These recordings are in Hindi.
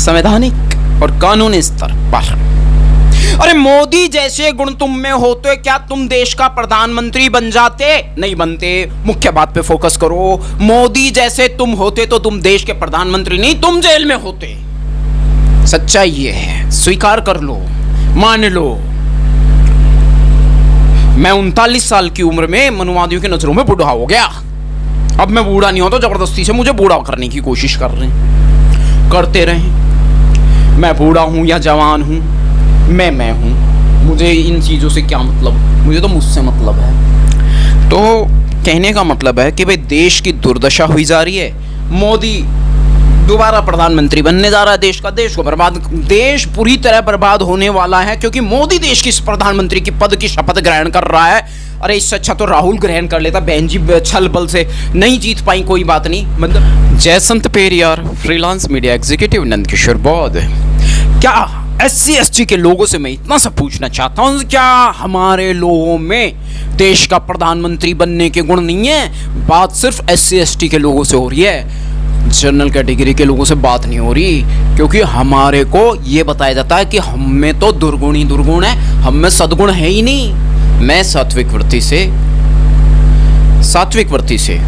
संवैधानिक और कानूनी स्तर पर। अरे मोदी जैसे गुण तुम में होते क्या तुम देश का प्रधानमंत्री बन जाते? नहीं बनते। मुख्य बात पे फोकस करो। मोदी जैसे तुम होते तो तुम देश के प्रधानमंत्री नहीं, तुम जेल में होते। सच्चाई ये है, स्वीकार कर लो, मान लो। मैं 39 साल की उम्र में मनुवादियों की नजरों में बूढ़ा हो गया। अब मैं बूढ़ा नहीं होता, जबरदस्ती से मुझे बूढ़ा करने की कोशिश कर रहे हैं, करते रहे। मैं बूढ़ा हूं या जवान हूं, मैं हूं। मुझे इन चीजों से क्या मतलब, मुझे तो मुझसे मतलब है। तो कहने का मतलब है कि भाई देश की दुर्दशा हुई जा रही है। मोदी दोबारा प्रधानमंत्री बनने जा रहा है देश का। देश को बर्बाद, देश पूरी तरह बर्बाद होने वाला है क्योंकि मोदी देश की प्रधानमंत्री की पद की शपथ ग्रहण कर रहा है। अरे इससे अच्छा तो राहुल ग्रहण कर लेता। बहन जी छल बल से नहीं जीत पाई, कोई बात नहीं। मतलब Jaysant Periyar, freelance media executive, Nandkishore Bauddh. क्या SC ST के लोगों से मैं इतना सा पूछना चाहता हूं, क्या हमारे लोगों में देश का प्रधानमंत्री बनने के गुण नहीं है? बात सिर्फ SC ST के लोगों से हो रही है, जनरल कैटेगरी के लोगों से बात नहीं हो रही। क्योंकि हमारे को ये बताया जाता है कि हम में तो दुर्गुण ही दुर्गुण है, हम में सद्गुण है ही नहीं। मैं सात्विक वृत्ति से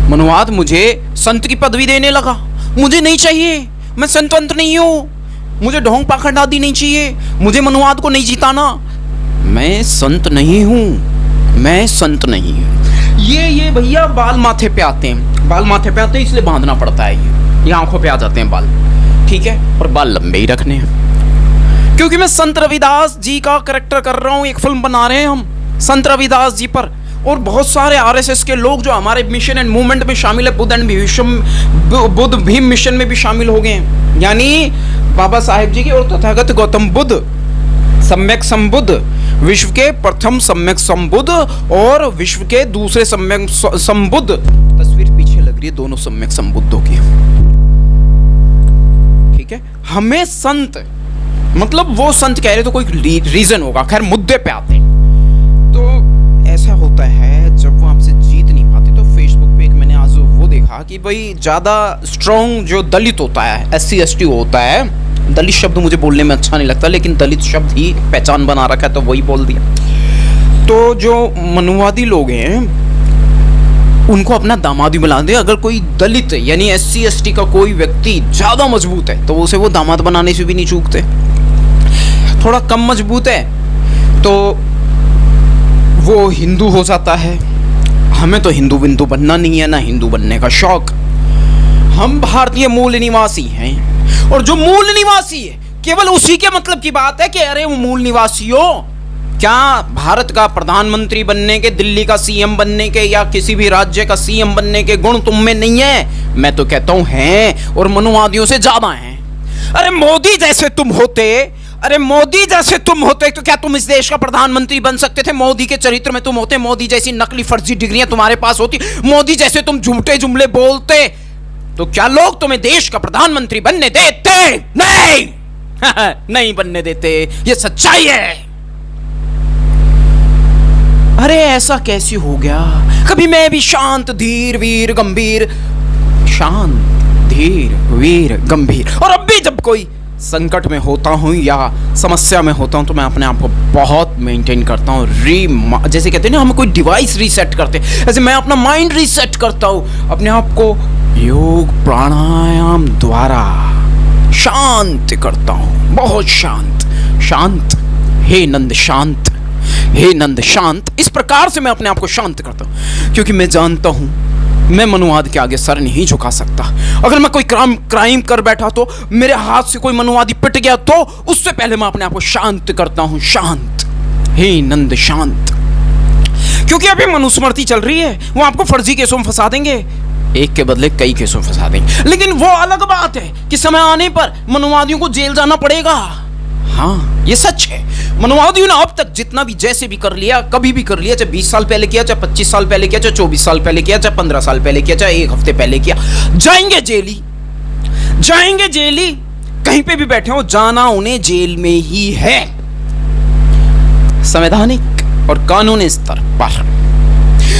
मनुवाद मुझे संत की पदवी देने लगा। मुझे नहीं चाहिए, मैं संतवंत नहीं हूं, मुझे ढोंग पाखंड आदि नहीं चाहिए, मुझे मनुवाद को नहीं जिताना। मैं संत नहीं हूं, मैं संत नहीं हूं। ये भैया बाल माथे पे आते हैं, बाल माथे पे आते हैं इसलिए बांधना पड़ता है। ये आंखों पे आ जाते हैं बाल, ठीक है, और बाल लंबे ही रखने हैं। क्योंकि मैं संत रविदास जी का कैरेक्टर कर रहा हूं, एक फिल्म बना रहे हैं हम संत रविदास जी पर। और बहुत सारे RSS के लोग जो हमारे मिशन एंड मूवमेंट में शामिल है, बुद्ध भीम मिशन में भी शामिल हो गए हैं। यानी बाबा साहेब जी की और तथागत गौतम बुद्ध, सम्यक संबुद्ध, विश्व के प्रथम सम्यक संबुद्ध और विश्व के दूसरे सम्यक संबुद्ध। तस्वीर पीछे लग रही है दोनों सम्यक संबुद्धों की, ठीक है। हमें संत मतलब वो संत कह रहे तो कोई रीजन होगा। खैर मुद्दे पे आते हैं। तो ऐसा होता है जब वो आपसे जीत नहीं पाते। तो फेसबुक पे एक मैंने आज वो देखा कि भाई ज्यादा स्ट्रॉन्ग जो दलित होता है, SC ST होता है। दलित शब्द मुझे बोलने में अच्छा नहीं लगता, लेकिन दलित शब्द ही पहचान बना रखा है तो वही बोल दिया। तो जो मनुवादी लोग हैं उनको अपना दामाद भी बना दे। अगर कोई दलित यानी SC ST का कोई व्यक्ति ज्यादा मजबूत है तो उसे वो दामाद बनाने से भी नहीं चूकते। थोड़ा कम मजबूत है तो वो हिंदू हो जाता है। हमें तो हिंदू बिंदु बनना नहीं है, ना हिंदू बनने का शौक। हम भारतीय मूल निवासी हैं, और जो मूल निवासी है केवल उसी के मतलब की बात है कि अरे वो मूल निवासी हो। क्या भारत का प्रधानमंत्री बनने के, दिल्ली का CM बनने के या किसी भी राज्य का CM बनने के गुण तुम में नहीं है? मैं तो कहता हूं हैं, और मनुवादियों से ज्यादा हैं। अरे मोदी जैसे तुम होते तो क्या तुम इस देश का प्रधानमंत्री बन सकते थे? मोदी के चरित्र में तुम होते, मोदी जैसी नकली फर्जी डिग्रियां तुम्हारे पास होती, मोदी जैसे तुम झूठे जुमले बोलते, तो क्या लोग तुम्हें देश का प्रधानमंत्री बनने देते? नहीं नहीं बनने देते, ये सच्चाई है। अरे ऐसा कैसे हो गया? कभी मैं भी शांत धीर वीर गंभीर, शांत धीर वीर गंभीर, और अब भी जब कोई संकट में होता हूं या समस्या में होता हूं तो मैं अपने आप को बहुत मेंटेन करता हूं। जैसे कहते हैं ना, हम कोई डिवाइस रीसेट करते हैं, ऐसे मैं अपना माइंड रीसेट करता हूं, अपने आप को योग प्राणायाम द्वारा शांत करता हूं। बहुत शांत, हे नंद शांत, हे नंद शांत। इस प्रकार से मैं अपने आप को शांत करता हूं, क्योंकि मैं जानता हूं मैं मनुवाद के आगे सर नहीं झुका सकता। अगर मैं कोई क्राइम कर बैठा तो मेरे हाथ से कोई मनुवादी पिट गया तो उससे पहले मैं अपने आप को शांत करता हूं। शांत, हे नंद शांत। क्योंकि अभी मनुस्मृति चल रही है, वो आपको फर्जी केसों में फंसा देंगे, एक के बदले कई केसों में फंसा देंगे। लेकिन वो अलग बात है कि समय आने पर मनुवादियों को जेल जाना पड़ेगा। हाँ, ये सच है। मनुवादियों ने अब तक जितना भी जैसे भी कर लिया, कभी भी कर लिया, चाहे 20 साल पहले किया, चाहे 25 साल पहले किया, चाहे 24 साल पहले किया, चाहे 15 साल पहले किया, चाहे 1 हफ्ते पहले किया, जाएंगे जेली। कहीं पे भी बैठे हो, जाना उन्हें जेल में ही है, संवैधानिक और कानूनी स्तर पर।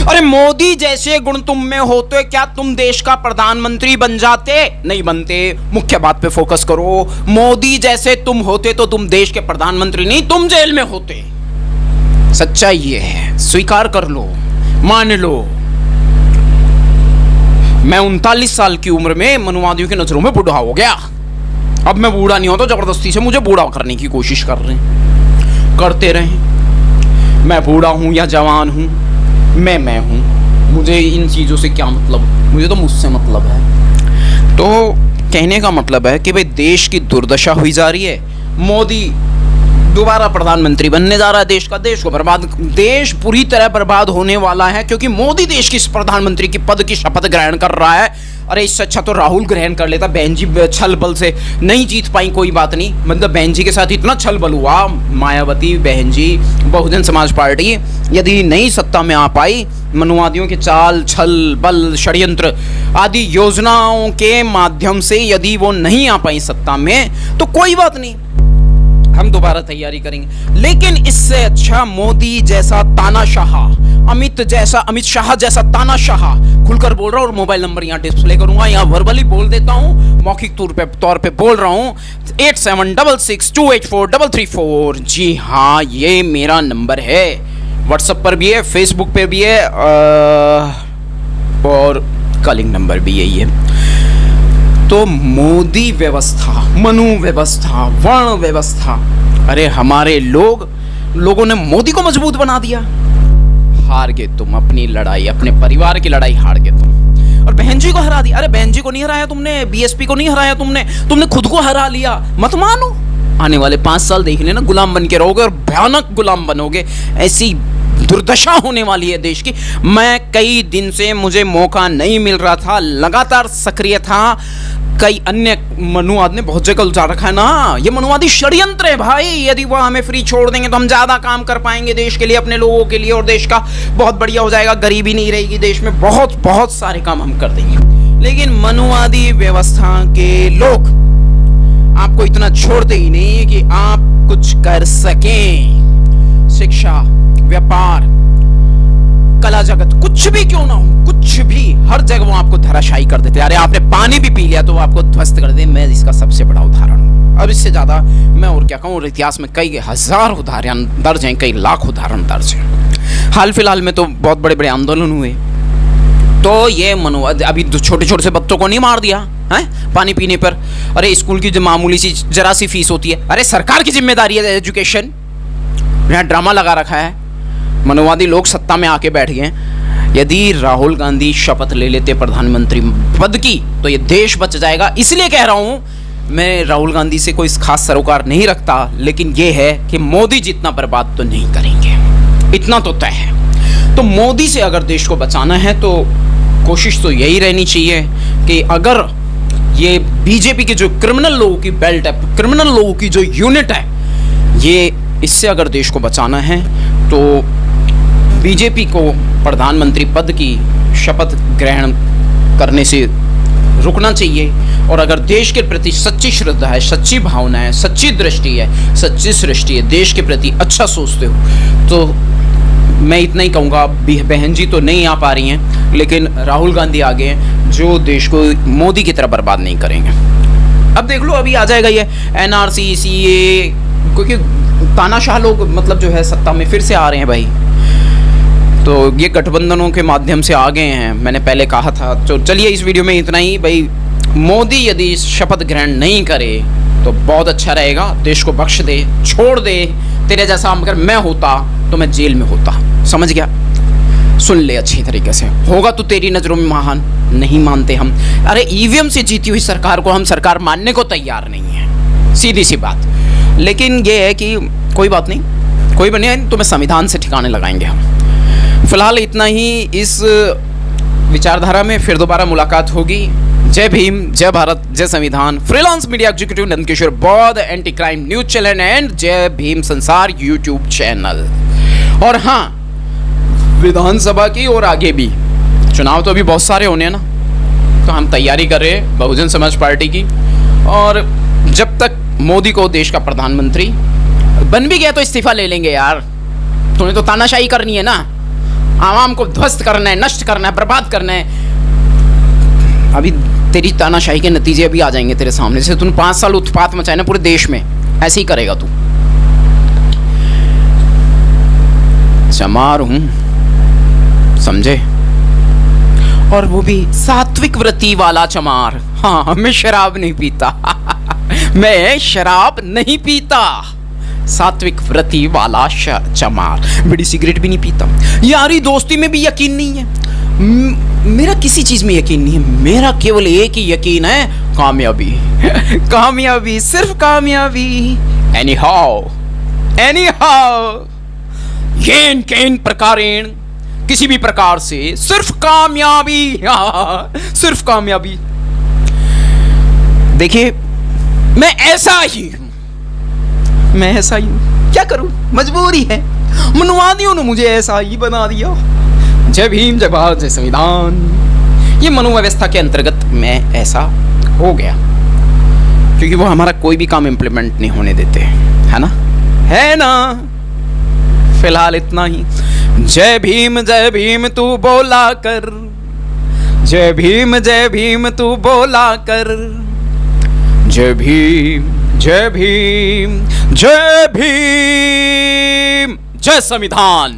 अरे मोदी जैसे गुण तुम में होते क्या तुम देश का प्रधानमंत्री बन जाते? नहीं बनते। मुख्य बात पे फोकस करो। मोदी जैसे तुम होते तो तुम देश के प्रधानमंत्री नहीं, तुम जेल में होते। सच्चाई ये है, स्वीकार कर लो, मान लो। मैं 39 साल की उम्र में मनुवादियों की नजरों में बूढ़ा हो गया। अब मैं बूढ़ा नहीं होता, जबरदस्ती से मुझे बूढ़ा करने की कोशिश कर रहे हैं, करते रहे। मैं बूढ़ा हूं या जवान हूं, मैं हूं। मुझे इन चीजों से क्या मतलब? मुझे तो मुझसे मतलब है। तो कहने का मतलब है कि भाई देश की दुर्दशा हुई जा रही है। मोदी दोबारा प्रधानमंत्री बनने जा रहा है देश का, देश को बर्बाद, देश पूरी तरह बर्बाद होने वाला है क्योंकि मोदी देश की प्रधानमंत्री की पद की शपथ ग्रहण कर रहा है। अरे इससे अच्छा तो राहुल ग्रहण कर लेता। बहन जी छल बल से नहीं जीत पाई, कोई बात नहीं, मतलब बहन जी के साथ इतना छल बल हुआ, मायावती बहन जी, बहुजन समाज पार्टी यदि नई सत्ता में आ पाई, मनुवादियों के चाल छल बल षड्यंत्र आदि योजनाओं के माध्यम से यदि वो नहीं आ पाई सत्ता में तो कोई बात नहीं, हम दोबारा तैयारी करेंगे। लेकिन इससे अच्छा मोदी जैसा तानाशाह, अमित शाह जैसा तानाशाह, खुलकर बोल रहा हूं और मोबाइल नंबर यहां डिस्प्ले करूंगा, यहां वर्बली बोल देता हूं, मौखिक तौर पे बोल रहा हूं, 8766284334। जी हाँ, ये मेरा नंबर है। व्हाट्सएप पर भी है, फेसबुक पे भी है, और कॉलिंग नंबर भी यही है। तो मोदी व्यवस्था, मनु व्यवस्था, वर्ण व्यवस्था, अरे हमारे लोगों ने मोदी को मजबूत बना दिया। हार गए तुम अपनी लड़ाई, अपने परिवार की लड़ाई हार गए तुम, और बहन जी को हरा दिया। अरे बहन जी को नहीं हराया तुमने, बीएसपी को नहीं हराया तुमने खुद को हरा लिया। मत मानो, आने वाले 5 साल देख लेना, गुलाम बन के रहोगे और भयानक गुलाम बनोगे। ऐसी दुर्दशा होने वाली है देश की। मैं कई दिन से मुझे मौका नहीं मिल रहा था, लगातार सक्रिय था। कई अन्य मनुवाद ने बहुत जगह उतार रखा है ना, ये मनुवादी षड्यंत्र है भाई। यदि वो हमें फ्री छोड़ देंगे तो हम ज्यादा काम कर पाएंगे देश के लिए, अपने लोगों के लिए, और देश का बहुत बढ़िया हो जाएगा, गरीबी नहीं रहेगी देश में, बहुत सारे काम हम कर देंगे। लेकिन मनुवादी व्यवस्था के लोग आपको इतना छोड़ते ही नहीं कि आप कुछ कर सकें। शिक्षा, व्यापार, कला जगत, कुछ भी क्यों ना हो, कुछ भी, हर जगह वो आपको धराशायी कर देते। अरे आपने पानी भी पी लिया तो वो आपको ध्वस्त कर दे। मैं इसका सबसे बड़ा उदाहरण हूं। अब इससे ज्यादा मैं और क्या कहूं, और इतिहास में कई हजार उदाहरण दर्ज हैं, कई लाख उदाहरण दर्ज हैं। हाल फिलहाल में तो बहुत बड़े बड़े आंदोलन हुए, तो ये मनुवाद अभी छोटे छोटे से बच्चों को नहीं मार दिया है पानी पीने पर। अरे स्कूल की जो मामूली सी जरा सी फीस होती है, अरे सरकार की जिम्मेदारी है एजुकेशन। यहाँ ड्रामा लगा रखा है, मनुवादी लोग सत्ता में आके बैठ गए। यदि राहुल गांधी शपथ ले लेते प्रधानमंत्री पद की तो ये देश बच जाएगा। इसलिए कह रहा हूं, मैं राहुल गांधी से कोई खास सरोकार नहीं रखता, लेकिन ये है कि मोदी जितना बर्बाद तो नहीं करेंगे, इतना तो तय है। तो मोदी से अगर देश को बचाना है तो कोशिश तो यही रहनी चाहिए कि अगर ये बीजेपी की जो क्रिमिनल लोगों की बेल्ट है, क्रिमिनल लोगों की जो यूनिट है, ये इससे अगर देश को बचाना है तो बीजेपी को प्रधानमंत्री पद की शपथ ग्रहण करने से रुकना चाहिए। और अगर देश के प्रति सच्ची श्रद्धा है, सच्ची भावना है, सच्ची दृष्टि है, सच्ची सृष्टि है, देश के प्रति अच्छा सोचते हो, तो मैं इतना ही कहूँगा। बहन जी तो नहीं आ पा रही हैं, लेकिन राहुल गांधी आगे हैं जो देश को मोदी की तरह बर्बाद नहीं करेंगे। अब देख लो, अभी आ जाएगा ये एनआरसी, सीए, क्योंकि तानाशाह लोग मतलब जो है सत्ता में फिर से आ रहे हैं भाई। तो ये गठबंधनों के माध्यम से आ गए हैं, मैंने पहले कहा था। तो चलिए इस वीडियो में इतना ही भाई। मोदी यदि शपथ ग्रहण नहीं करे तो बहुत अच्छा रहेगा, देश को बख्श दे, छोड़ दे। तेरे जैसा अगर मैं होता तो मैं जेल में होता, समझ गया? सुन ले अच्छी तरीके से, होगा तो तेरी नज़रों में महान, नहीं मानते हम। अरे ईवीएम से जीती हुई सरकार को हम सरकार मानने को तैयार नहीं है, सीधी सी बात। लेकिन ये है कि कोई बात नहीं, कोई बने, तुम्हें संविधान से ठिकाने लगाएंगे हम। फिलहाल इतना ही इस विचारधारा में, फिर दोबारा मुलाकात होगी। जय भीम, जय भारत, जय संविधान। फ्रीलांस मीडिया एग्जीक्यूटिव नंदकिशोर बौद्ध, anti crime news channel and जय भीम संसार यूट्यूब चैनल। और हाँ, विधानसभा की और आगे भी चुनाव तो अभी बहुत सारे होने हैं ना, तो हम तैयारी कर रहे हैं बहुजन समाज पार्टी की। और जब तक मोदी को देश का प्रधानमंत्री बन भी गया तो इस्तीफा ले लेंगे यार, तुम्हें तो तानाशाही करनी है ना, आवाम को ध्वस्त करना है, नष्ट करना है, बर्बाद करना है। अभी तेरी तानाशाही के नतीजे अभी आ जाएंगे तेरे सामने। जैसे तूने 5 साल उत्पात मचाया ना पूरे देश में, ऐसे ही करेगा तू। चमार हूं, समझे? और वो भी सात्विक व्रती वाला चमार। हाँ, मैं शराब नहीं पीता मैं शराब नहीं पीता। सात्विक व्रती वाला चमार। बीड़ी सिगरेट भी नहीं पीता। यारी दोस्ती में भी यकीन नहीं है। मेरा किसी चीज में यकीन नहीं है। मेरा केवल एक ही यकीन है, कामयाबी कामयाबी, सिर्फ कामयाबी। एनीहाउ येन केन प्रकारेण, किसी भी प्रकार से सिर्फ कामयाबी सिर्फ कामयाबी। देखिए, मैं ऐसा ही हूं, मैं ऐसा ही हूं। क्या करूं, मजबूरी है। मनुवादियों ने मुझे ऐसा ही बना दिया। जय भीम, जय भारत, जय संविधान। ये मनोव्यवस्था के अंतर्गत मैं ऐसा हो गया, क्योंकि वो हमारा कोई भी काम इंप्लीमेंट नहीं होने देते, है ना? है ना? फिलहाल इतना ही। जय भीम तू बोला कर, जय भीम तू बोला कर। जय भीम, जय भीम, जय भीम, जय संविधान।